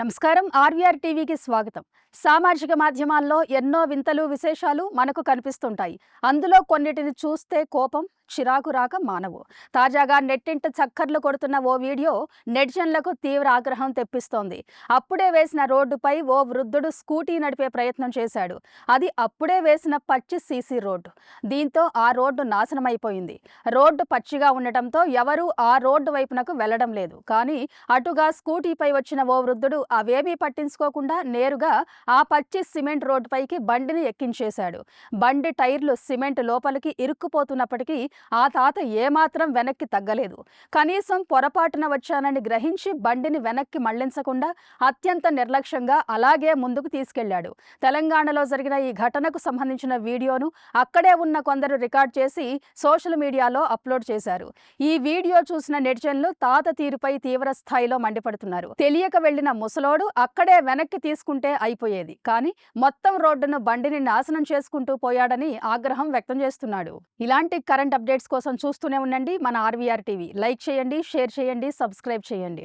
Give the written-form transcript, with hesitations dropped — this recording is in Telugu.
నమస్కారం. ఆర్వీఆర్ టీవీకి స్వాగతం. సామాజిక మాధ్యమాల్లో ఎన్నో వింతలు విశేషాలు మనకు కనిపిస్తుంటాయి. అందులో కొన్నిటిని చూస్తే కోపం, చిరాకు రాక మానవు. తాజాగా నెట్టింట చక్కర్లు కొడుతున్న ఓ వీడియో నెటిజన్లకు తీవ్ర ఆగ్రహం తెప్పిస్తోంది. అప్పుడే వేసిన రోడ్డుపై ఓ వృద్ధుడు స్కూటీ నడిపే ప్రయత్నం చేశాడు. అది అప్పుడే వేసిన పచ్చి సీసీ రోడ్డు. దీంతో ఆ రోడ్డు నాశనమైపోయింది. రోడ్డు పచ్చిగా ఉండటంతో ఎవరూ ఆ రోడ్డు వైపునకు వెళ్లడం లేదు. కానీ అటుగా స్కూటీపై వచ్చిన ఓ వృద్ధుడు అవేమీ పట్టించుకోకుండా నేరుగా ఆ పచ్చి సిమెంట్ రోడ్డుపైకి బండిని ఎక్కించేశాడు. బండి టైర్లు సిమెంట్ లోపలికి ఇరుక్కుపోతున్నప్పటికీ ఆ తాత ఏమాత్రం వెనక్కి తగ్గలేదు. కనీసం పొరపాటున వచ్చానని గ్రహించి బండిని వెనక్కి మళ్లించకుండా అత్యంత నిర్లక్ష్యంగా అలాగే ముందుకు తీసుకెళ్లాడు. తెలంగాణలో జరిగిన ఈ ఘటనకు సంబంధించిన వీడియోను అక్కడే ఉన్న కొందరు రికార్డ్ చేసి సోషల్ మీడియాలో అప్లోడ్ చేశారు. ఈ వీడియో చూసిన నెటిజన్లు తాత తీరుపై తీవ్ర స్థాయిలో మండిపడుతున్నారు. తెలియక వెళ్లిన ముసలోడు అక్కడే వెనక్కి తీసుకుంటే అయిపోయేది, కానీ మొత్తం రోడ్డును బండిని నాశనం చేసుకుంటూ పోయాడని ఆగ్రహం వ్యక్తం చేస్తున్నాడు. ఇలాంటి కరెంట్ అప్డేట్స్ కోసం చూస్తూనే ఉండండి మన ఆర్వీఆర్ టీవీ. లైక్ చేయండి, షేర్ చేయండి, సబ్స్క్రైబ్ చేయండి.